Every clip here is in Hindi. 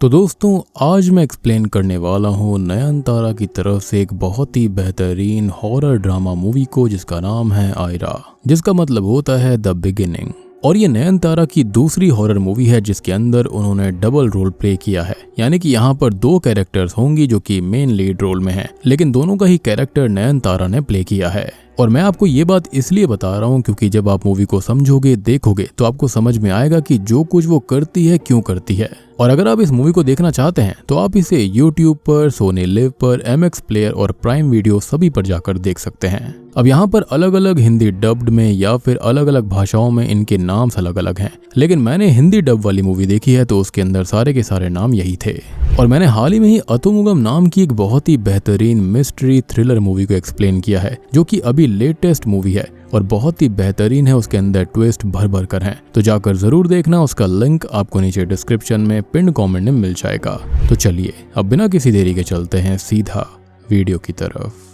तो दोस्तों आज मैं एक्सप्लेन करने वाला हूँ नयनतारा की तरफ से एक बहुत ही बेहतरीन हॉरर ड्रामा मूवी को जिसका नाम है आयरा, जिसका मतलब होता है द बिगिनिंग। और ये नयनतारा की दूसरी हॉरर मूवी है जिसके अंदर उन्होंने डबल रोल प्ले किया है, यानी कि यहाँ पर दो कैरेक्टर्स होंगी जो कि मेन लीड रोल में हैं, लेकिन दोनों का ही कैरेक्टर नयनतारा ने प्ले किया है। और मैं आपको ये बात इसलिए बता रहा हूँ क्योंकि जब आप मूवी को समझोगे देखोगे तो आपको समझ में आएगा कि जो कुछ वो करती है क्यों करती है। और अगर आप इस मूवी को देखना चाहते हैं तो आप इसे YouTube पर, सोनी लिव पर, MX प्लेयर और प्राइम वीडियो सभी पर जाकर देख सकते हैं। अब यहाँ पर अलग अलग हिंदी डब्ड में या फिर अलग अलग भाषाओं में इनके नाम अलग अलग हैं, लेकिन मैंने हिंदी डब वाली मूवी देखी है तो उसके अंदर सारे के सारे नाम यही थे। और मैंने हाल ही में ही अतुमुगम नाम की एक बहुत ही बेहतरीन मिस्ट्री थ्रिलर मूवी को एक्सप्लेन किया है जो कि अभी लेटेस्ट मूवी है और बहुत ही बेहतरीन है। उसके अंदर ट्विस्ट भर भर कर हैं, तो जाकर जरूर देखना। उसका लिंक आपको नीचे डिस्क्रिप्शन में पिन कमेंट में मिल जाएगा। तो चलिए अब बिना किसी देरी के चलते हैं सीधा वीडियो की तरफ।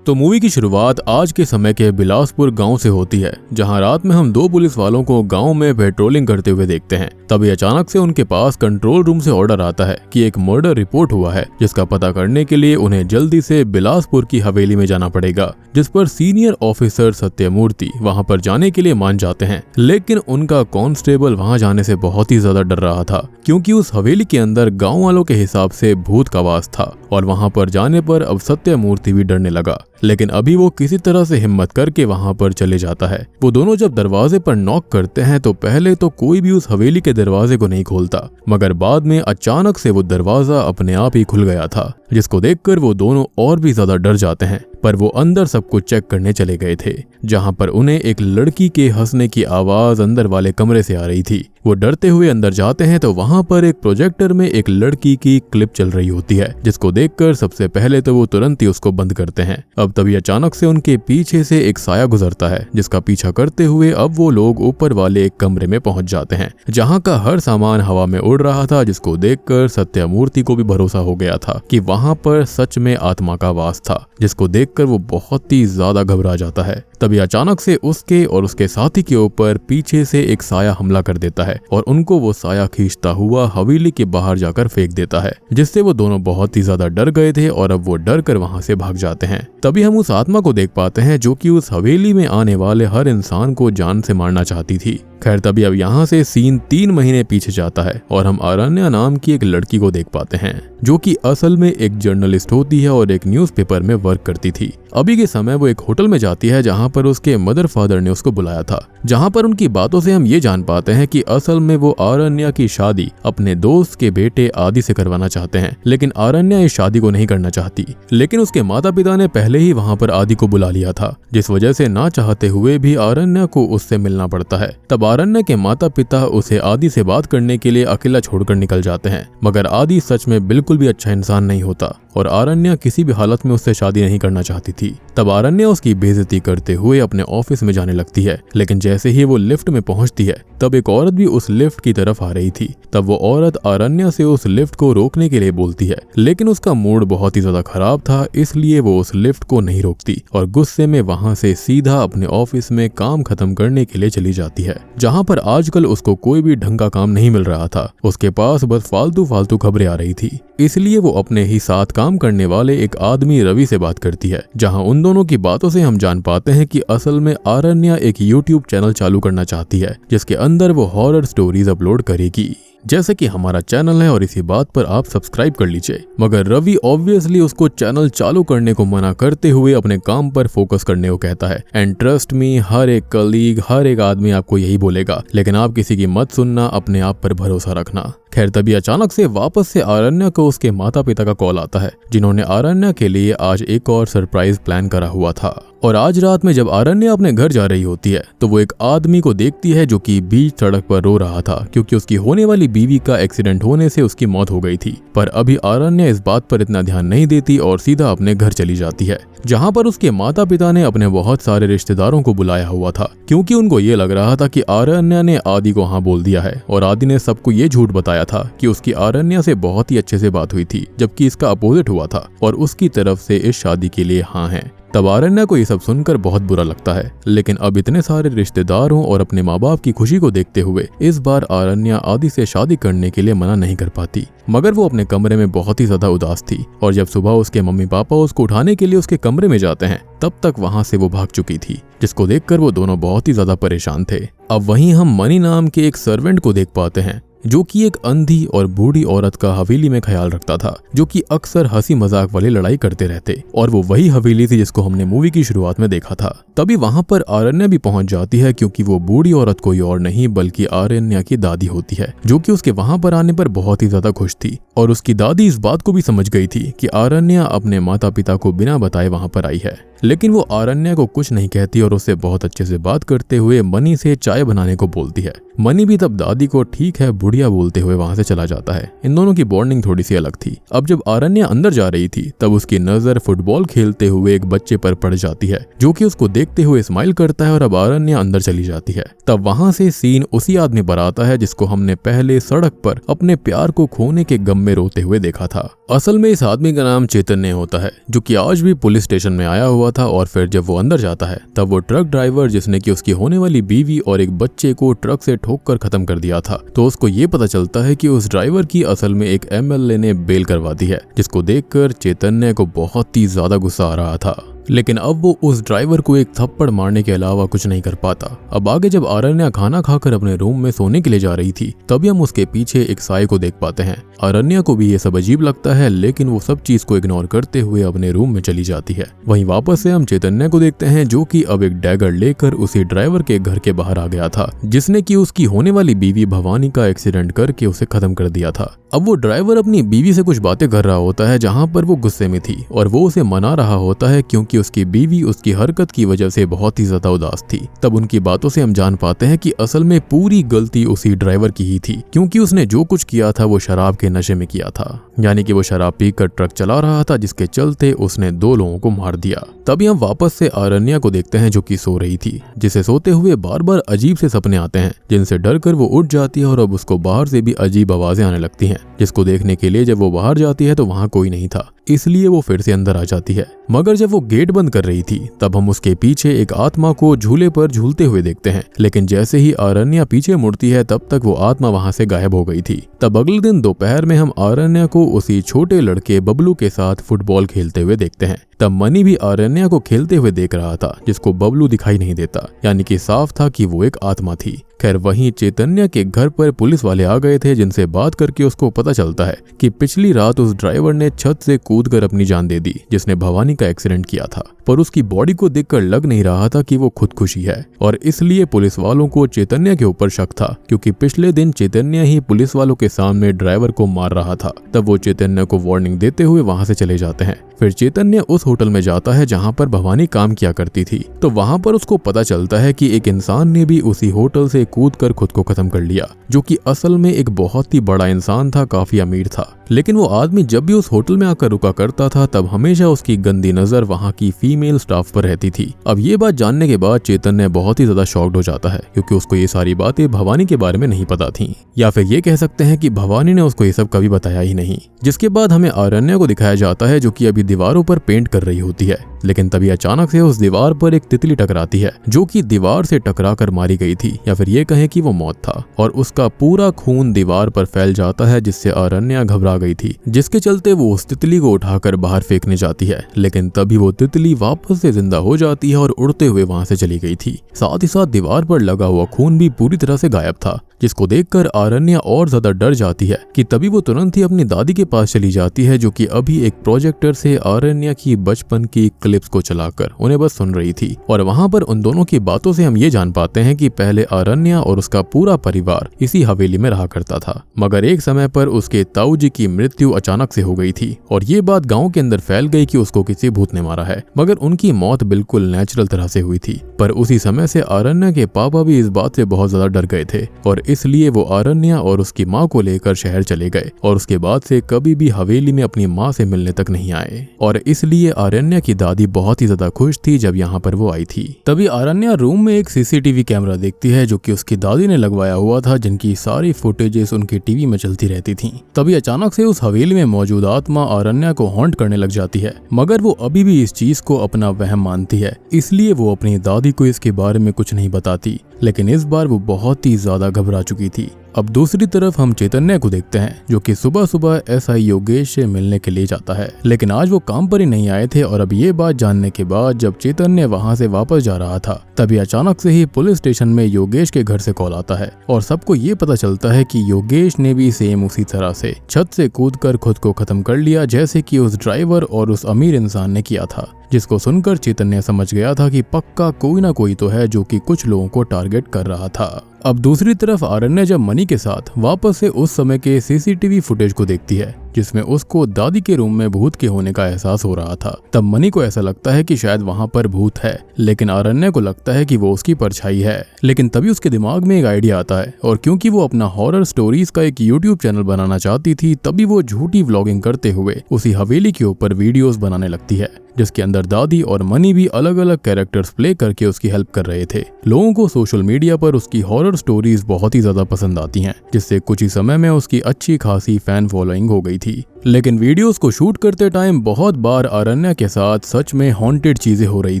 तो मूवी की शुरुआत आज के समय के बिलासपुर गांव से होती है, जहां रात में हम दो पुलिस वालों को गांव में पेट्रोलिंग करते हुए देखते हैं। तभी अचानक से उनके पास कंट्रोल रूम से ऑर्डर आता है कि एक मर्डर रिपोर्ट हुआ है, जिसका पता करने के लिए उन्हें जल्दी से बिलासपुर की हवेली में जाना पड़ेगा। जिस पर सीनियर ऑफिसर सत्यमूर्ति वहां पर जाने के लिए मान जाते हैं, लेकिन उनका कांस्टेबल वहां जाने से बहुत ही ज्यादा डर रहा था क्योंकि उस हवेली के अंदर गाँव वालों के हिसाब से भूत का वास था। और वहां पर जाने पर अब सत्यमूर्ति भी डरने लगा, लेकिन अभी वो किसी तरह से हिम्मत करके वहां पर चले जाता है। वो दोनों जब दरवाजे पर नॉक करते हैं तो पहले तो कोई भी उस हवेली के दरवाजे को नहीं खोलता, मगर बाद में अचानक से वो दरवाजा अपने आप ही खुल गया था, जिसको देखकर वो दोनों और भी ज्यादा डर जाते हैं। पर वो अंदर सब कुछ चेक करने चले गए थे, जहां पर उन्हें एक लड़की के हंसने की आवाज अंदर वाले कमरे से आ रही थी। वो डरते हुए अंदर जाते हैं तो वहां पर एक प्रोजेक्टर में एक लड़की की क्लिप चल रही होती है, जिसको देखकर सबसे पहले तो वो तुरंत ही उसको बंद करते हैं। अब तभी अचानक से उनके पीछे से एक साया गुजरता है, जिसका पीछा करते हुए अब वो लोग ऊपर वाले एक कमरे में पहुंच जाते हैं, जहां का हर सामान हवा में उड़ रहा था, जिसको देखकर सत्यमूर्ति को भी भरोसा हो गया था कि वहां पर सच में आत्मा का वास था, जिसको देखकर वो बहुत ही ज्यादा घबरा जाता है। तभी अचानक से उसके और उसके साथी के ऊपर पीछे से एक साया हमला कर देता है और उनको वो साया खींचता हुआ हवेली के बाहर जाकर फेंक देता है, जिससे वो दोनों बहुत ही ज्यादा डर गए थे और अब वो डर कर वहां से भाग जाते हैं। तभी हम उस आत्मा को देख पाते हैं जो कि उस हवेली में आने वाले हर इंसान को जान से मारना चाहती थी। खैर तभी अब यहाँ से सीन 3 महीने पीछे जाता है और हम अरण्या नाम की एक लड़की को देख पाते हैं, जो कि असल में एक जर्नलिस्ट होती है और एक न्यूज़पेपर में वर्क करती थी। अभी के समय वो एक होटल में जाती है जहाँ पर उसके मदर फादर ने उसको बुलाया था, जहाँ पर उनकी बातों से हम ये जान पाते हैं कि असल में वो अरण्या की शादी अपने दोस्त के बेटे आदि से करवाना चाहते हैं, लेकिन अरण्या इस शादी को नहीं करना चाहती। लेकिन उसके माता पिता ने पहले ही वहाँ पर आदि को बुला लिया था, जिस वजह से ना चाहते हुए भी अरण्या को उससे मिलना पड़ता है। तब अरण्या के माता पिता उसे आदि से बात करने के लिए अकेला छोड़कर निकल जाते हैं, मगर आदि सच में बिल्कुल भी अच्छा इंसान नहीं होता और अरण्या किसी भी हालत में उससे शादी नहीं करना चाहती थी। तब अरण्या उसकी बेइज्जती करते हुए अपने ऑफिस में जाने लगती है, लेकिन जैसे ही वो लिफ्ट में पहुंचती है तब एक औरत भी उस लिफ्ट की तरफ आ रही थी। तब वो औरत अरण्या से उस लिफ्ट को रोकने के लिए बोलती है, लेकिन उसका मूड बहुत ही ज्यादा खराब था, इसलिए वो उस लिफ्ट को नहीं रोकती और गुस्से में वहां से सीधा अपने ऑफिस में काम खत्म करने के लिए चली जाती है, जहां पर आजकल उसको कोई भी ढंग का काम नहीं मिल रहा था। उसके पास बस फालतू खबरें आ रही थी, इसलिए वो अपने ही साथ काम करने वाले एक आदमी रवि से बात करती है, जहां उन दोनों की बातों से हम जान पाते हैं कि असल में अरण्या एक YouTube चैनल चालू करना चाहती है, जिसके अंदर वो हॉरर स्टोरीज अपलोड करेगी, जैसे कि हमारा चैनल है और इसी बात पर आप सब्सक्राइब कर लीजिए। मगर रवि ऑब्वियसली उसको चैनल चालू करने को मना करते हुए अपने काम पर फोकस करने को कहता है। एंड ट्रस्ट मी, हर एक कलीग, हर एक आदमी आपको यही बोलेगा, लेकिन आप किसी की मत सुनना, अपने आप पर भरोसा रखना। खैर तभी अचानक से वापस से अरण्या को उसके माता पिता का कॉल आता है, जिन्होंने अरण्या के लिए आज एक और सरप्राइज प्लान करा हुआ था। और आज रात में जब अरण्या अपने घर जा रही होती है तो वो एक आदमी को देखती है जो कि बीच सड़क पर रो रहा था, क्योंकि उसकी होने वाली बीवी का एक्सीडेंट होने से उसकी मौत हो गई थी। पर अभी अरण्या इस बात पर इतना ध्यान नहीं देती और सीधा अपने घर चली जाती है, जहां पर उसके माता पिता ने अपने बहुत सारे रिश्तेदारों को बुलाया हुआ था, क्योंकि उनको ये लग रहा था कि अरण्या ने आदि को हाँ बोल दिया है और आदि ने सबको ये झूठ बताया था कि उसकी अरण्या से बहुत ही अच्छे से बात हुई थी, जबकि इसका अपोजिट हुआ था और उसकी तरफ से इस शादी के लिए हाँ है। तब आरण्या को ये सब सुनकर बहुत बुरा लगता है, लेकिन अब इतने सारे रिश्तेदारों और अपने माँ बाप की खुशी को देखते हुए इस बार आरण्या आदि से शादी करने के लिए मना नहीं कर पाती। मगर वो अपने कमरे में बहुत ही ज्यादा उदास थी और जब सुबह उसके मम्मी पापा उसको उठाने के लिए उसके कमरे में जाते हैं तब तक वहां से वो भाग चुकी थी, जिसको देखकर वो दोनों बहुत ही ज्यादा परेशान थे। अब वहीं हम मनी नाम के एक सर्वेंट को देख पाते हैं जो कि एक अंधी और बूढ़ी औरत का हवेली में ख्याल रखता था, जो कि अक्सर हंसी मजाक वाली लड़ाई करते रहते, और वो वही हवेली थी जिसको हमने मूवी की शुरुआत में देखा था। तभी वहां पर आरण्या भी पहुंच जाती है, क्योंकि वो बूढ़ी औरत कोई और नहीं बल्कि आरण्या की दादी होती है, जो कि उसके वहां पर आने पर बहुत ही ज्यादा खुश थी। और उसकी दादी इस बात को भी समझ गई थी कि आरण्या अपने माता पिता को बिना बताए वहां पर आई है, लेकिन वो आरण्या को कुछ नहीं कहती और उससे बहुत अच्छे से बात करते हुए मनी से चाय बनाने को बोलती है। मनी भी तब दादी को ठीक है बुढ़िया बोलते हुए वहां से चला जाता है। इन दोनों की बॉन्डिंग थोड़ी सी अलग थी। अब जब आरण्या अंदर जा रही थी तब उसकी नजर फुटबॉल खेलते हुए एक बच्चे पर पड़ जाती है, जो कि उसको देखते हुए स्माइल करता है और अब आरण्या अंदर चली जाती है। तब वहां से सीन उसी आदमी पर आता है जिसको हमने पहले सड़क पर अपने प्यार को खोने के गम में रोते हुए देखा था। असल में इस आदमी का नाम चैतन्य होता है, जो कि आज भी पुलिस स्टेशन में आया हुआ था। और फिर जब वो अंदर जाता है तब वो ट्रक ड्राइवर जिसने कि उसकी होने वाली बीवी और एक बच्चे को ट्रक से ठोककर खत्म कर दिया था, तो उसको ये पता चलता है कि उस ड्राइवर की असल में एक एमएलए ने बेल करवा दी है, जिसको देखकर चैतन्य को बहुत ही ज्यादा गुस्सा आ रहा था। लेकिन अब वो उस ड्राइवर को एक थप्पड़ मारने के अलावा कुछ नहीं कर पाता। अब आगे जब आरण्या खाना खाकर अपने रूम में सोने के लिए जा रही थी तभी हम उसके पीछे एक साए को देख पाते हैं। आरण्या को भी ये सब अजीब लगता है, लेकिन वो सब चीज को इग्नोर करते हुए अपने रूम में चली जाती है। वहीं वापस से हम चैतन्य को देखते हैं, जो कि अब एक डैगर लेकर उसी ड्राइवर के घर के बाहर आ गया था, जिसने कि उसकी होने वाली बीवी भवानी का एक्सीडेंट करके उसे खत्म कर दिया था। अब वो ड्राइवर अपनी बीवी से कुछ बातें कर रहा होता है जहाँ पर वो गुस्से में थी और वो उसे मना रहा होता है, क्योंकि उसकी बीवी उसकी हरकत की वजह से बहुत ही ज्यादा उदास थी। तब उनकी बातों से हम जान पाते हैं कि असल में पूरी गलती उसी ड्राइवर की ही थी, क्योंकि उसने जो कुछ किया था वो शराब के नशे में किया था। यानी कि वो शराब पीकर ट्रक चला रहा था, जिसके चलते उसने 2 लोगों को मार दिया। तभी हम वापस से आरण्या को देखते हैं, जो कि सो रही थी, जिसे सोते हुए बार बार अजीब से सपने आते हैं, जिनसे डरकर वो उठ जाती है और अब उसको बाहर से भी अजीब आवाजें आने लगती हैं, जिसको देखने के लिए जब वो बाहर जाती है तो वहां कोई नहीं था, इसलिए वो फिर से अंदर आ जाती है। मगर जब वो गेट बंद कर रही थी तब हम उसके पीछे एक आत्मा को झूले पर झूलते हुए देखते हैं, लेकिन जैसे ही आरण्या पीछे मुड़ती है तब तक वो आत्मा वहां से गायब हो गई थी। तब अगले दिन दोपहर में हम आरण्या को उसी छोटे लड़के बबलू के साथ फुटबॉल खेलते हुए देखते हैं। तब मनी भी आरण्या को खेलते हुए देख रहा था, जिसको बबलू दिखाई नहीं देता, यानी कि साफ था कि वो एक आत्मा थी। खैर वहीं चैतन्य के घर पर पुलिस वाले आ गए थे, जिनसे बात करके उसको पता चलता है कि पिछली रात उस ड्राइवर ने छत से कूदकर अपनी जान दे दी, जिसने भवानी का एक्सीडेंट किया था। पर उसकी बॉडी को देखकर लग नहीं रहा था कि वो खुदकुशी है, और इसलिए पुलिस वालों को चैतन्य के ऊपर शक था, क्योंकि पिछले दिन चैतन्य ही पुलिस वालों के सामने ड्राइवर को मार रहा था। तब वो चैतन्य को वार्निंग देते हुए वहां से चले जाते हैं। फिर चैतन्य उस होटल में जाता है जहां पर भवानी काम किया करती थी, तो वहां पर उसको पता चलता है कि एक इंसान ने भी उसी होटल से कूदकर खुद को खत्म कर लिया, जो कि असल में एक बहुत ही बड़ा इंसान था, काफी अमीर था। लेकिन वो आदमी जब भी उस होटल में आकर रुका करता था तब हमेशा उसकी गंदी नजर वहां की फीमेल स्टाफ पर रहती थी। अब ये बात जानने के बाद चैतन्य बहुत ही ज्यादा शॉक्ड हो जाता है, क्योंकि उसको ये सारी बातें भवानी के बारे में नहीं पता थी, या फिर ये कह सकते हैं कि भवानी ने उसको ये सब कभी बताया ही नहीं। जिसके बाद हमें आरण्या को दिखाया जाता है, जो कि अभी दीवारों पर पेंट कर रही होती है, लेकिन तभी अचानक से उस दीवार पर एक तितली टकराती है, जो कि दीवार से टकराकर मारी गई थी, या फिर ये कहें कि वो मौत था, और उसका पूरा खून दीवार पर फैल जाता है, जिससे आरण्या घबरा गई थी, जिसके चलते वो उस तितली को उठाकर बाहर फेंकने जाती है। लेकिन तभी वो तितली वापस से जिंदा हो जाती है और उड़ते हुए वहां से चली गई थी। साथ ही साथ दीवार पर लगा हुआ खून भी पूरी तरह से गायब था, जिसको देखकर आरण्या और ज्यादा डर जाती है कि तभी वो तुरंत ही अपनी दादी के पास चली जाती है, जो कि अभी एक प्रोजेक्टर से आरण्या की बचपन की क्लिप्स को चलाकर उन्हें बस सुन रही थी। और वहां पर उन दोनों की बातों से हम ये जान पाते हैं कि पहले आरण्या और उसका पूरा परिवार इसी हवेली में रहा करता था, मगर एक समय पर उसके ताऊ जी की मृत्यु अचानक से हो गई थी, और ये बात गाँव के अंदर फैल गई कि उसको किसी भूत ने मारा है। मगर उनकी मौत बिल्कुल नेचुरल तरह से हुई थी। पर उसी समय से आरण्या के पापा भी इस बात से बहुत ज्यादा डर गए थे, और इसलिए वो आरण्या और उसकी माँ को लेकर शहर चले गए, और उसके बाद से कभी भी हवेली में अपनी माँ से मिलने तक नहीं आए। और इसलिए आरण्या की दादी बहुत ही ज्यादा खुश थी जब यहाँ पर वो आई थी। तभी आरण्या रूम में एक सीसीटीवी कैमरा देखती है जो कि उसकी दादी ने लगवाया हुआ था, जिनकी सारी फुटेजेस उनके टीवी में चलती रहती थी। तभी अचानक से उस हवेली में मौजूद आत्मा आरण्या को हॉन्ट करने लग जाती है, मगर वो अभी भी इस चीज को अपना वहम मानती है, इसलिए वो अपनी दादी को इसके बारे में कुछ नहीं बताती। लेकिन इस बार वो बहुत ही ज्यादा घबरा चुकी थी। अब दूसरी तरफ हम चैतन्य को देखते हैं जो कि सुबह सुबह एसआई योगेश से मिलने के लिए जाता है, लेकिन आज वो काम पर ही नहीं आए थे। और अब ये बात जानने के बाद जब चैतन्य वहां से वापस जा रहा था, तभी अचानक से ही पुलिस स्टेशन में योगेश के घर से कॉल आता है और सबको ये पता चलता है कि योगेश ने भी सेम उसी तरह से छत से कूदकर खुद को खत्म कर लिया, जैसे कि उस ड्राइवर और उस अमीर इंसान ने किया था। जिसको सुनकर चैतन्य समझ गया था कि पक्का कोई ना कोई तो है जो कि कुछ लोगों को टारगेट कर रहा था। अब दूसरी तरफ आरण्या जब मनी के साथ वापस से उस समय के सीसीटीवी फुटेज को देखती है जिसमें उसको दादी के रूम में भूत के होने का एहसास हो रहा था, तब मनी को ऐसा लगता है कि शायद वहां पर भूत है, लेकिन आरण्या को लगता है कि वो उसकी परछाई है। लेकिन तभी उसके दिमाग में एक आइडिया आता है और क्योंकि वो अपना हॉरर स्टोरीज का एक यूट्यूब चैनल बनाना चाहती थी, तभी वो झूठी व्लॉगिंग करते हुए उसी हवेली के ऊपर वीडियोस बनाने लगती है, जिसके अंदर दादी और मनी भी अलग अलग कैरेक्टर्स प्ले करके उसकी हेल्प कर रहे थे। लोगों को सोशल मीडिया पर उसकी हॉरर स्टोरीज बहुत ही ज्यादा पसंद आती हैं, जिससे कुछ ही समय में उसकी अच्छी खासी फैन फॉलोइंग हो गई थी। लेकिन वीडियोस को शूट करते टाइम बहुत बार आरण्या के साथ सच में हॉन्टेड चीजें हो रही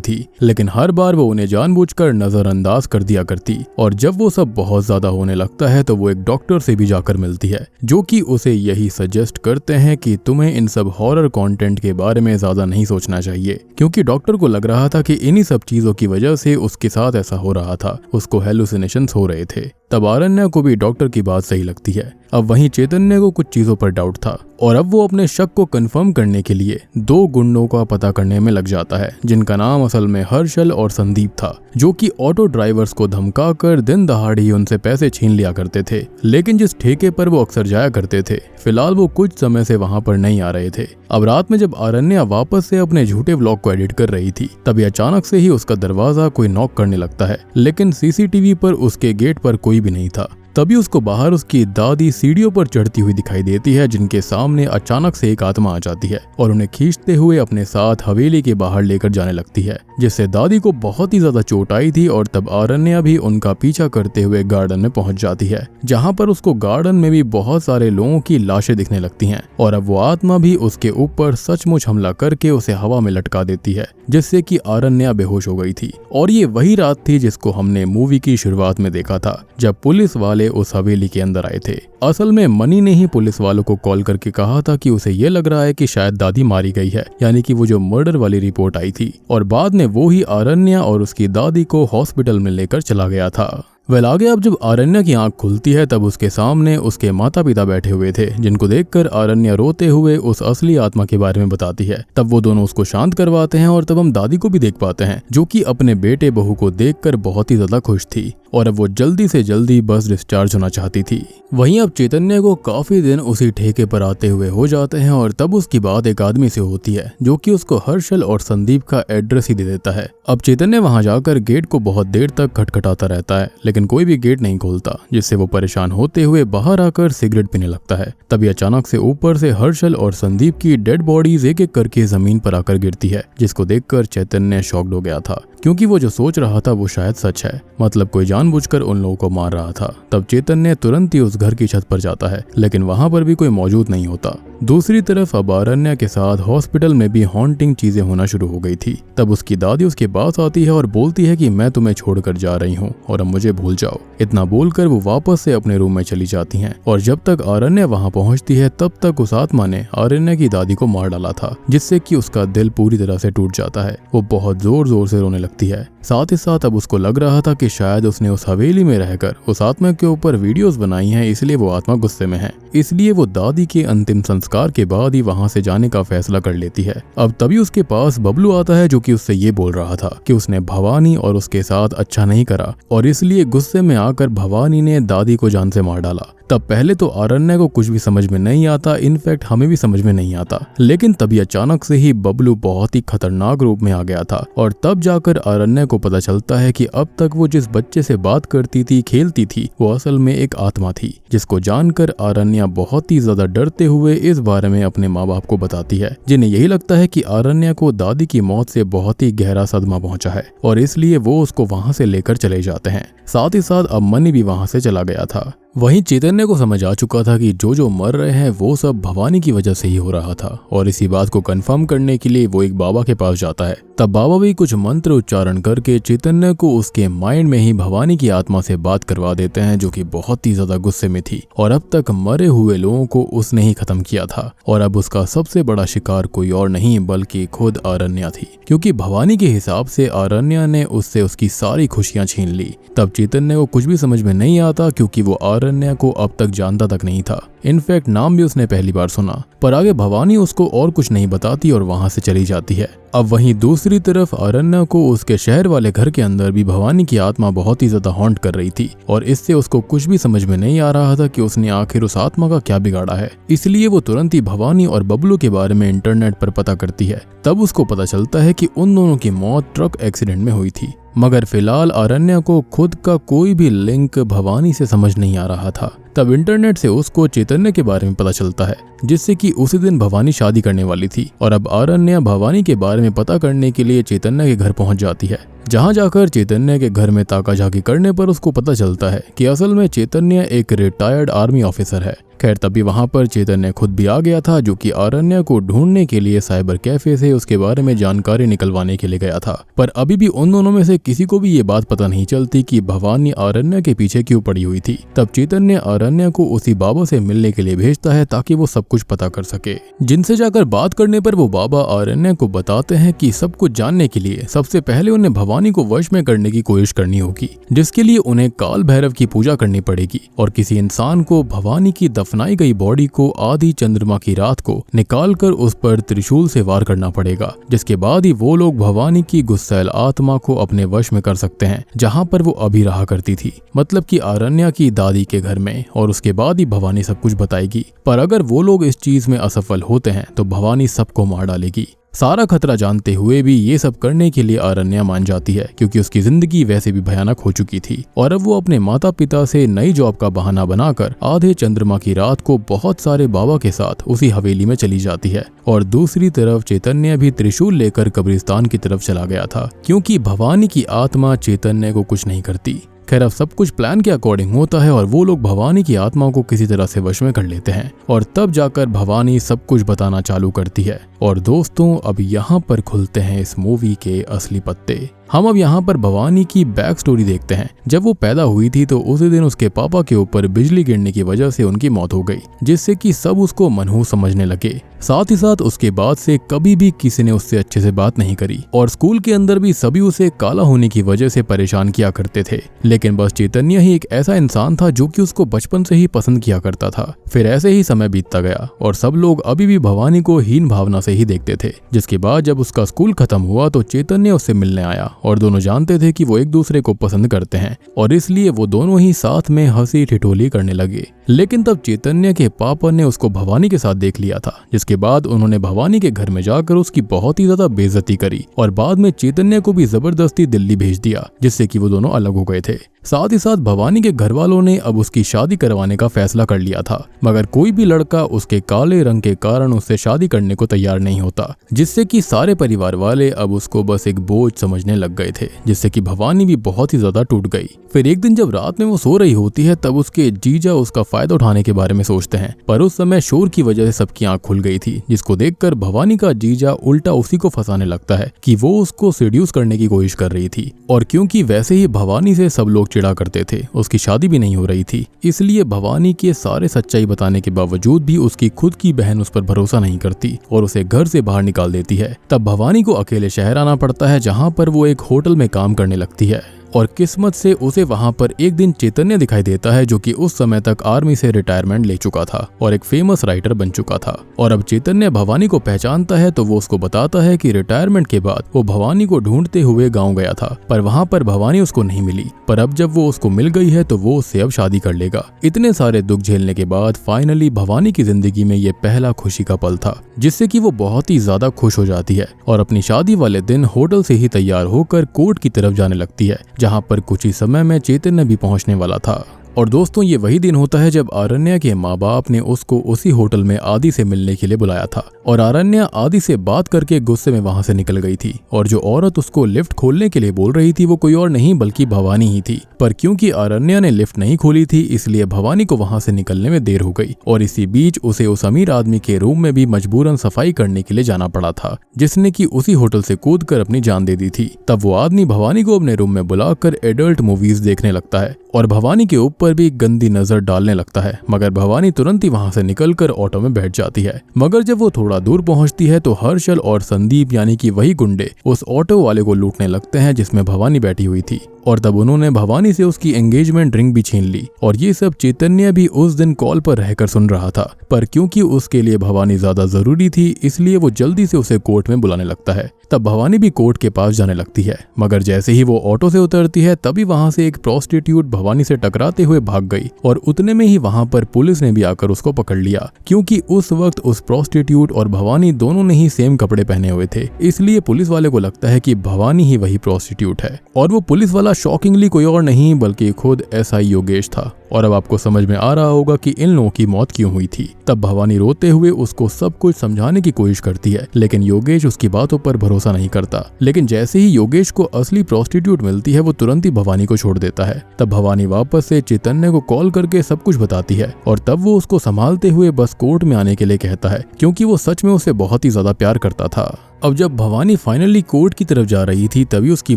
थी, लेकिन हर बार वो उन्हें जानबूझकर नजरअंदाज कर दिया करती। और जब वो सब बहुत ज्यादा होने लगता है तो वो एक डॉक्टर से भी जाकर मिलती है, जो कि उसे यही सजेस्ट करते हैं कि तुम्हें इन सब हॉरर कंटेंट के बारे में ज्यादा नहीं सोचना चाहिए, क्योंकि डॉक्टर को लग रहा था कि इन्हीं सब चीजों की वजह से उसके साथ ऐसा हो रहा था, उसको हेलुसिनेशंस हो रहे थे। तब आरण्या को भी डॉक्टर की बात सही लगती है। अब वहीं चैतन्य को कुछ चीजों पर डाउट था और अब वो अपने शक को कंफर्म करने के लिए दो गुंडों का पता करने में लग जाता है, जिनका नाम असल में हर्षल और संदीप था, जो कि ऑटो ड्राइवर्स को धमकाकर दिन दहाड़ ही उनसे पैसे छीन लिया करते थे। लेकिन जिस ठेके पर वो अक्सर जाया करते थे, फिलहाल वो कुछ समय से वहां पर नहीं आ रहे थे। अब रात में जब आरण्या वापस से अपने झूठे व्लॉग को एडिट कर रही थी, तभी अचानक से ही उसका दरवाजा कोई नॉक करने लगता है, लेकिन सीसीटीवी पर उसके गेट पर कोई भी नहीं था। तभी उसको बाहर उसकी दादी सीढ़ियों पर चढ़ती हुई दिखाई देती है, जिनके सामने अचानक से एक आत्मा आ जाती है और उन्हें खींचते हुए अपने साथ हवेली के बाहर लेकर जाने लगती है, जिससे दादी को बहुत ही ज्यादा चोट आई थी। और तब आरण्या भी उनका पीछा करते हुए गार्डन में पहुंच जाती है, जहां पर उसको गार्डन में भी बहुत सारे लोगों की लाशें दिखने लगती हैं। और अब वो आत्मा भी उसके ऊपर सचमुच हमला करके उसे हवा में लटका देती है, जिससे कि आरण्या बेहोश हो गई थी। और ये वही रात थी जिसको हमने मूवी की शुरुआत में देखा था, जब पुलिस वाले उस हवेली के अंदर आए थे। असल में मनी ने ही पुलिस वालों को कॉल करके कहा था कि उसे ये लग रहा है कि शायद दादी मारी गई है, यानी कि वो जो मर्डर वाली रिपोर्ट आई थी। और बाद में वो ही आरण्या और उसकी दादी को हॉस्पिटल में लेकर चला गया था। आगे अब जब आरण्या की आंख खुलती है, तब उसके सामने उसके माता पिता बैठे हुए थे, जिनको देखकर आरण्या रोते हुए उस असली आत्मा के बारे में बताती है। तब वो दोनों उसको शांत करवाते हैं और तब हम दादी को भी देख पाते हैं, जो कि अपने बेटे बहू को देखकर बहुत ही ज्यादा खुश थी और अब वो जल्दी से जल्दी बस डिस्चार्ज होना चाहती थी। वहीं अब चैतन्य को काफी दिन उसी ठेके पर आते हुए हो जाते हैं और तब उसकी बात एक आदमी से होती है, जो कि उसको हर्षल और संदीप का एड्रेस ही दे देता है। अब चैतन्य वहां जाकर गेट को बहुत देर तक खटखटाता रहता है, लेकिन कोई भी गेट नहीं खोलता, जिससे वो परेशान होते हुए बाहर आकर सिगरेट पीने लगता है। तभी अचानक से ऊपर से हर्षल और संदीप की डेड बॉडीज एक एक करके जमीन पर आकर गिरती है, जिसको देखकर चैतन्य शॉक्ड हो गया था, क्योंकि वो जो सोच रहा था वो शायद सच है, मतलब कोई जानबूझकर उन लोगों को मार रहा था। तब चैतन्य तुरंत ही उस घर की छत पर जाता है, लेकिन वहां पर भी कोई मौजूद नहीं होता। दूसरी तरफ अब आरण्या के साथ हॉस्पिटल में भी हॉन्टिंग चीजें होना शुरू हो गई थी। तब उसकी दादी उसके पास आती है और बोलती है कि मैं तुम्हें छोड़कर जा रही हूँ और अब मुझे भूल जाओ। इतना बोलकर वो वापस से अपने रूम में चली जाती हैं और जब तक आरण्या वहां पहुंचती है, तब तक उस आत्मा ने आरण्या की दादी को मार डाला था, जिससे कि उसका दिल पूरी तरह से टूट जाता है। वो बहुत जोर जोर से रोने लगती है। साथ ही साथ अब उसको लग रहा था कि शायद उसने उस हवेली में रहकर उस आत्मा के ऊपर वीडियोस बनाई हैं, इसलिए वो आत्मा गुस्से में है। इसलिए वो दादी के अंतिम संस्कार के बाद ही वहां से जाने का फैसला कर लेती है। अब तभी उसके पास बबलू आता है, जो कि उससे ये बोल रहा था कि उसने भवानी और उसके साथ अच्छा नहीं करा और इसलिए गुस्से में आकर भवानी ने दादी को जान से मार डाला। तब पहले तो आरण्या को कुछ भी समझ में नहीं आता, इनफैक्ट हमें भी समझ में नहीं आता। लेकिन तभी अचानक से ही बबलू बहुत ही खतरनाक रूप में आ गया था और तब जाकर आरण्या को पता चलता है कि अब तक वो जिस बच्चे से बात करती थी, खेलती थी, वो असल में एक आत्मा थी। जिसको जानकर आरण्या बहुत ही ज्यादा डरते हुए इस बारे में अपने माँ बाप को बताती है, जिन्हें यही लगता है कि आरण्या को दादी की मौत से बहुत ही गहरा सदमा पहुंचा है और इसलिए वो उसको वहां से लेकर चले जाते हैं। साथ ही साथ अब मनी भी वहां से चला गया था। वहीं चैतन्य को समझ आ चुका था कि जो मर रहे हैं वो सब भवानी की वजह से ही हो रहा था और इसी बात को कंफर्म करने के लिए वो एक बाबा के पास जाता है। तब बाबा भी कुछ मंत्र उच्चारण करके चैतन्य को उसके माइंड में ही भवानी की आत्मा से बात करवा देते हैं, जो कि बहुत ही ज्यादा गुस्से में थी और अब तक मरे हुए लोगों को उसने ही खत्म किया था और अब उसका सबसे बड़ा शिकार कोई और नहीं बल्कि खुद आरण्या थी, क्योंकि भवानी के हिसाब से आरण्या ने उससे उसकी सारी खुशियां छीन ली। तब चैतन्य को कुछ भी समझ में नहीं आता, क्योंकि वो आरण्या को अब तक जानता तक नहीं था। इनफैक्ट नाम भी उसने पहली बार सुना। पर आगे भवानी उसको और कुछ नहीं बताती और वहां से चली जाती है। अब वहीं दूसरी तरफ आरण्या को उसके शहर वाले घर के अंदर भी भवानी की आत्मा बहुत ही ज्यादा हॉन्ट कर रही थी और इससे उसको कुछ भी समझ में नहीं आ रहा था कि उसने आखिर उस आत्मा का क्या बिगाड़ा है। इसलिए वो तुरंत ही भवानी और बबलू के बारे में इंटरनेट पर पता करती है। तब उसको पता चलता है कि उन दोनों की मौत ट्रक एक्सीडेंट में हुई थी। मगर फिलहाल आरण्या को खुद का कोई भी लिंक भवानी से समझ नहीं आ रहा था। तब इंटरनेट से उसको चैतन्य के बारे में पता चलता है, जिससे कि उसी दिन भवानी शादी करने वाली थी और अब आरण्या भवानी के बारे में पता करने के लिए चैतन्य के घर पहुंच जाती है। जहां जाकर चैतन्य के घर में ताकाझाकी करने पर उसको पता चलता है कि असल में चैतन्य एक रिटायर्ड आर्मी ऑफिसर है। खैर तभी वहां पर चैतन्य खुद भी आ गया था, जो कि आरण्या को ढूंढने के लिए साइबर कैफे से उसके बारे में जानकारी निकलवाने के लिए गया था। पर अभी भी उन दोनों में से किसी को भी ये बात पता नहीं चलती कि भवानी आरण्या के पीछे क्यों पड़ी हुई थी। तब चैतन्य आरण्या को उसी बाबा से मिलने के लिए भेजता है ताकि वो सब कुछ पता कर सके। जिनसे जाकर बात करने पर वो बाबा आरण्या को बताते हैं कि सब कुछ जानने के लिए सबसे पहले उन्हें भवानी को वश में करने की कोशिश करनी होगी, जिसके लिए उन्हें काल भैरव की पूजा करनी पड़ेगी और किसी इंसान को भवानी की दफनाई गई बॉडी को आधी चंद्रमा की रात को निकालकर उस पर त्रिशूल से वार करना पड़ेगा, जिसके बाद ही वो लोग भवानी की गुस्सैल आत्मा को अपने वश में कर सकते हैं, जहां पर वो अभी रहा करती थी, मतलब कि आरण्या की दादी के घर में। और उसके बाद ही भवानी सब कुछ बताएगी। पर अगर वो लोग इस चीज में असफल होते हैं तो भवानी सबको मार डालेगी। सारा खतरा जानते हुए भी ये सब करने के लिए आरण्या मान जाती है, क्योंकि उसकी जिंदगी वैसे भी भयानक हो चुकी थी और अब वो अपने माता पिता से नई जॉब का बहाना बनाकर आधे चंद्रमा की रात को बहुत सारे बाबा के साथ उसी हवेली में चली जाती है। और दूसरी तरफ चैतन्य भी त्रिशूल लेकर कब्रिस्तान की तरफ चला गया था, क्योंकि भवानी की आत्मा चैतन्य को कुछ नहीं करती। खैर अब सब कुछ प्लान के अकॉर्डिंग होता है और वो लोग भवानी की आत्मा को किसी तरह से वश में कर लेते हैं और तब जाकर भवानी सब कुछ बताना चालू करती है। और दोस्तों अब यहाँ पर खुलते हैं इस मूवी के असली पत्ते। हम अब यहाँ पर भवानी की बैक स्टोरी देखते हैं। जब वो पैदा हुई थी तो उसी दिन उसके पापा के ऊपर बिजली गिरने की वजह से उनकी मौत हो गई, जिससे कि सब उसको मनहूस समझने लगे। साथ ही साथ उसके बाद से कभी भी किसी ने उससे अच्छे से बात नहीं करी और स्कूल के अंदर भी सभी उसे काला होने की वजह से परेशान किया करते थे। लेकिन बस चैतन्य ही एक ऐसा इंसान था जो कि उसको बचपन से ही पसंद किया करता था। फिर ऐसे ही समय बीतता गया और सब लोग अभी भी भवानी को हीन भावना से ही देखते थे। जिसके बाद जब उसका स्कूल खत्म हुआ तो चैतन्य उससे मिलने आया और दोनों जानते थे कि वो एक दूसरे को पसंद करते हैं और इसलिए वो दोनों ही साथ में हंसी ठिठोली करने लगे। लेकिन तब चैतन्य के पापा ने उसको भवानी के साथ देख लिया था, जिसके बाद उन्होंने भवानी के घर में जाकर उसकी बहुत ही ज्यादा बेइज्जती करी और बाद में चैतन्य को भी जबरदस्ती दिल्ली भेज दिया, जिससे कि वो दोनों अलग हो गए थे। साथ ही साथ भवानी के घर वालों ने अब उसकी शादी करवाने का फैसला कर लिया था, मगर कोई भी लड़का उसके काले रंग के कारण उससे शादी करने को तैयार नहीं होता, जिससे कि सारे परिवार वाले अब उसको बस एक बोझ समझने लग गए थे, जिससे कि भवानी भी बहुत ही ज्यादा टूट गई। फिर एक दिन जब रात में वो सो रही होती है तब उसके जीजा उसका फायदा उठाने के बारे में सोचते हैं, पर उस समय शोर की वजह से सबकी आंख खुल गई थी, जिसको देखकर भवानी का जीजा उल्टा उसी को फंसाने लगता है कि वो उसको सेड्यूस करने की कोशिश कर रही थी। और क्योंकि वैसे ही भवानी से सब लोग चिढ़ा करते थे, उसकी शादी भी नहीं हो रही थी, इसलिए भवानी के सारे सच्चाई बताने के बावजूद भी उसकी खुद की बहन उस पर भरोसा नहीं करती और उसे घर से बाहर निकाल देती है। तब भवानी को अकेले शहर आना पड़ता है, जहाँ पर वो एक होटल में काम करने लगती है और किस्मत से उसे वहां पर एक दिन चैतन्य दिखाई देता है, जो कि उस समय तक आर्मी से रिटायरमेंट ले चुका था और एक फेमस राइटर बन चुका था। और अब चैतन्य भवानी को पहचानता है तो वो उसको बताता है कि रिटायरमेंट के बाद वो भवानी को ढूंढते हुए गाँव गया था, पर वहाँ पर भवानी उसको नहीं मिली। पर अब जब वो उसको मिल गई है तो वो उससे अब शादी कर लेगा। इतने सारे दुख झेलने के बाद फाइनली भवानी की जिंदगी में ये पहला खुशी का पल था, जिससे कि वो बहुत ही ज्यादा खुश हो जाती है और अपनी शादी वाले दिन होटल से ही तैयार होकर कोर्ट की तरफ जाने लगती है, जहाँ पर कुछ ही समय में चैतन्य भी पहुंचने वाला था। और दोस्तों, ये वही दिन होता है जब आरण्या के माँ बाप ने उसको उसी होटल में आदि से मिलने के लिए बुलाया था और आरण्या आदि से बात करके गुस्से में वहां से निकल गई थी। और जो औरत उसको लिफ्ट खोलने के लिए बोल रही थी वो कोई और नहीं बल्कि भवानी ही थी। पर क्योंकि आरण्या ने लिफ्ट नहीं खोली थी, इसलिए भवानी को वहां से निकलने में देर हो गई और इसी बीच उसे उस अमीर आदमी के रूम में भी मजबूरन सफाई करने के लिए जाना पड़ा था, जिसने कि उसी होटल से कूद कर अपनी जान दे दी थी। तब वो आदमी भवानी को अपने रूम में बुलाकर एडल्ट मूवीज देखने लगता है और भवानी के ऊपर भी गंदी नजर डालने लगता है, मगर भवानी तुरंत ही वहां से निकलकर ऑटो में बैठ जाती है। मगर जब वो थोड़ा दूर पहुंचती है तो हर्षल और संदीप यानी कि वही गुंडे उस ऑटो वाले को लूटने लगते हैं जिसमें भवानी बैठी हुई थी। और तब उन्होंने भवानी से उसकी एंगेजमेंट रिंग भी छीन ली। और ये सब चैतन्य भी उस दिन कॉल पर रहकर सुन रहा था, पर क्योंकि उसके लिए भवानी ज्यादा जरूरी थी इसलिए वो जल्दी से उसे कोर्ट में बुलाने लगता है। तब भवानी भी कोर्ट के पास जाने लगती है, मगर जैसे ही वो ऑटो से उतरती है तभी वहां से एक प्रोस्टिट्यूट भवानी से टकराते हुए भाग गई और उतने में ही वहां पर पुलिस ने भी आकर उसको पकड़ लिया, क्योंकि उस वक्त उस प्रोस्टिट्यूट और भवानी दोनों ने ही सेम कपड़े पहने हुए थे। इसलिए पुलिस वाले को लगता है कि भवानी ही वही प्रोस्टिट्यूट है। और वो पुलिस वाला शॉकिंगली कोई और नहीं बल्कि खुद एसआई योगेश था। और अब आपको समझ में आ रहा होगा कि इन लोगों की मौत क्यों हुई थी। तब भवानी रोते हुए उसको सब कुछ समझाने की कोशिश करती है, लेकिन योगेश उसकी बातों पर भरोसा नहीं करता। लेकिन जैसे ही योगेश को असली प्रोस्टिट्यूट मिलती है वो तुरंत ही भवानी को छोड़ देता है। तब भवानी वापस से चैतन्य को कॉल करके सब कुछ बताती है और तब वो उसको संभालते हुए बस कोर्ट में आने के लिए कहता है, क्योंकि वो सच में उसे बहुत ही ज्यादा प्यार करता था। अब जब भवानी फाइनली कोर्ट की तरफ जा रही थी तभी उसकी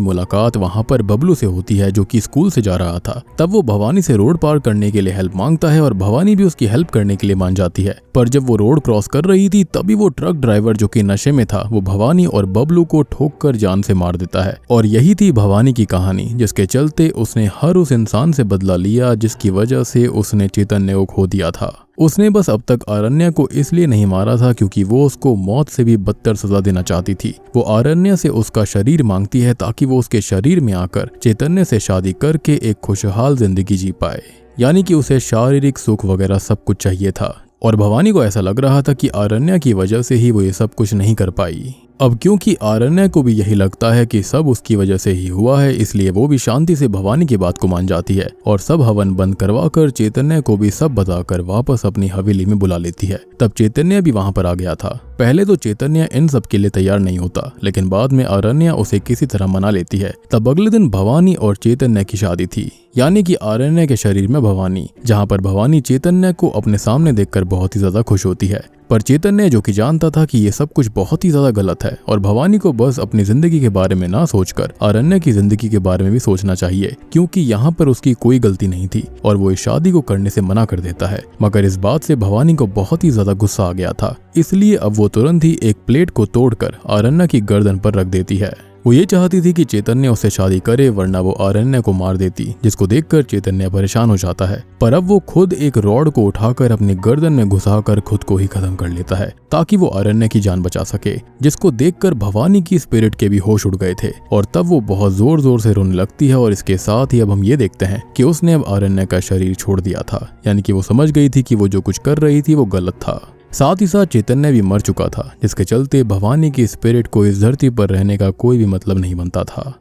मुलाकात वहां पर बबलू से होती है, जो कि स्कूल से जा रहा था। तब वो भवानी से रोड पार करने के लिए हेल्प मांगता है और भवानी भी उसकी हेल्प करने के लिए मान जाती है। पर जब वो रोड क्रॉस कर रही थी तभी वो ट्रक ड्राइवर जो कि नशे में था वो भवानी और बबलू को ठोक कर जान से मार देता है। और यही थी भवानी की कहानी, जिसके चलते उसने हर उस इंसान से बदला लिया जिसकी वजह से उसने चैतन्य को खो दिया था। उसने बस अब तक आरण्या को इसलिए नहीं मारा था क्योंकि वो उसको मौत से भी बदतर सजा देना चाहती थी। वो आरण्या से उसका शरीर मांगती है ताकि वो उसके शरीर में आकर चैतन्य से शादी करके एक खुशहाल जिंदगी जी पाए, यानी कि उसे शारीरिक सुख वगैरह सब कुछ चाहिए था। और भवानी को ऐसा लग रहा था कि आरण्या की वजह से ही वो ये सब कुछ नहीं कर पाई। अब क्योंकि आरण्या को भी यही लगता है कि सब उसकी वजह से ही हुआ है, इसलिए वो भी शांति से भवानी की बात को मान जाती है और सब हवन बंद करवाकर चैतन्य को भी सब बताकर वापस अपनी हवेली में बुला लेती है। तब चैतन्य भी वहां पर आ गया था। पहले तो चैतन्य इन सब के लिए तैयार नहीं होता, लेकिन बाद में आरण्या उसे किसी तरह मना लेती है। तब अगले दिन भवानी और चैतन्य की शादी थी, यानी कि आरण्य के शरीर में भवानी, जहाँ पर भवानी चैतन्य को अपने सामने देखकर बहुत ही ज्यादा खुश होती है। पर चैतन्य जो कि जानता था कि ये सब कुछ बहुत ही ज्यादा गलत है और भवानी को बस अपनी जिंदगी के बारे में ना सोचकर आरण्य की जिंदगी के बारे में भी सोचना चाहिए, क्योंकि यहाँ पर उसकी कोई गलती नहीं थी और वो इस शादी को करने से मना कर देता है। मगर इस बात से भवानी को बहुत ही ज्यादा गुस्सा आ गया था, इसलिए अब वो तुरंत ही एक प्लेट को तोड़कर आरण्य की गर्दन पर रख देती है। वो ये चाहती थी कि चैतन्य उससे शादी करे, वरना वो आरण्य को मार देती, जिसको देखकर चैतन्य परेशान हो जाता है। पर अब वो खुद एक रॉड को उठाकर अपनी गर्दन में घुसाकर खुद को ही खत्म कर लेता है ताकि वो आरण्य की जान बचा सके, जिसको देखकर भवानी की स्पिरिट के भी होश उड़ गए थे और तब वो बहुत जोर जोर से रोने लगती है। और इसके साथ ही अब हम ये देखते हैं कि उसने अब आरण्य का शरीर छोड़ दिया था, यानी कि वो समझ गई थी कि वो जो कुछ कर रही थी वो गलत था। साथ ही साथ चैतन्य भी मर चुका था, जिसके चलते भवानी की स्पिरिट को इस धरती पर रहने का कोई भी मतलब नहीं बनता था।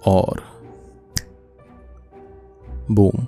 और बूम,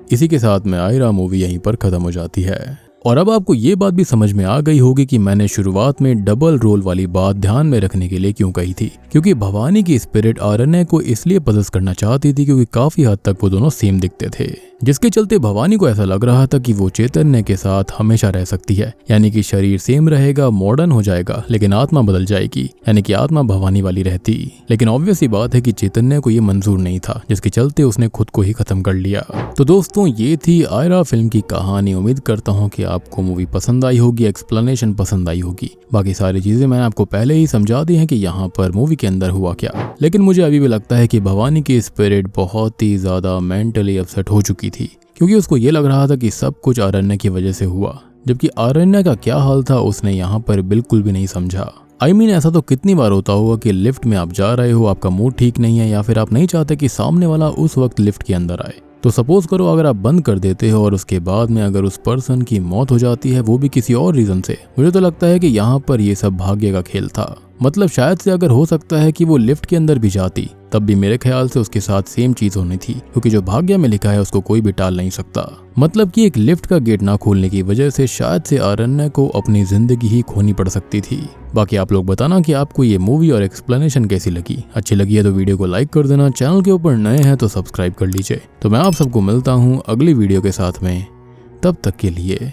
इसी के साथ में आयरा मूवी यहीं पर खत्म हो जाती है। और अब आपको ये बात भी समझ में आ गई होगी कि मैंने शुरुआत में डबल रोल वाली बात ध्यान में रखने के लिए क्यों कही थी, क्योंकि भवानी की स्पिरिट आरण्य को इसलिए पजेस करना चाहती थी क्योंकि काफी हद तक वो दोनों सेम दिखते थे। जिसके चलते भवानी को ऐसा लग रहा था कि वो चैतन्य के साथ हमेशा रह सकती है, यानी कि शरीर सेम रहेगा, मॉडर्न हो जाएगा, लेकिन आत्मा बदल जाएगी, यानी कि आत्मा भवानी वाली रहती। लेकिन ऑब्वियस सी बात है कि चैतन्य को ये मंजूर नहीं था, जिसके चलते उसने खुद को ही खत्म कर लिया। तो दोस्तों ये थी आयरा फिल्म की कहानी। उम्मीद करता हूँ कि आपको मूवी पसंद आई होगी, एक्सप्लेनेशन पसंद आई होगी। बाकी सारी चीजें मैंने आपको पहले ही समझा दी हैं कि यहाँ पर मूवी के अंदर हुआ क्या। लेकिन मुझे अभी भी लगता है कि भवानी की स्पिरिट बहुत ही ज्यादा मेंटली अपसेट हो चुकी थी, क्योंकि उसको ये लग रहा था कि सब कुछ आरण्य की वजह से हुआ, जबकि आरण्य का क्या हाल था उसने यहाँ पर बिल्कुल भी नहीं समझा। ऐसा तो कितनी बार होता होगा कि लिफ्ट में आप जा रहे हो, आपका मूड ठीक नहीं है, या फिर आप नहीं चाहते कि सामने वाला उस वक्त लिफ्ट के अंदर आए। तो सपोज करो अगर आप बंद कर देते हो और उसके बाद में अगर उस पर्सन की मौत हो जाती है, वो भी किसी और रीजन से, मुझे तो लगता है कि यहाँ पर ये सब भाग्य का खेल था। मतलब शायद से अगर हो सकता है कि वो लिफ्ट के अंदर भी जाती, तब भी मेरे ख्याल से उसके साथ सेम चीज होनी थी, क्योंकि जो भाग्य में लिखा है उसको कोई भी टाल नहीं सकता। मतलब कि एक लिफ्ट का गेट ना खोलने की वजह से शायद से आरण्य को अपनी जिंदगी ही खोनी पड़ सकती थी। बाकी आप लोग बताना कि आपको ये मूवी और एक्सप्लेनेशन कैसी लगी। अच्छी लगी है तो वीडियो को लाइक कर देना, चैनल के ऊपर नए हैं तो सब्सक्राइब कर लीजिए। तो मैं आप सबको मिलता हूँ अगली वीडियो के साथ में, तब तक के लिए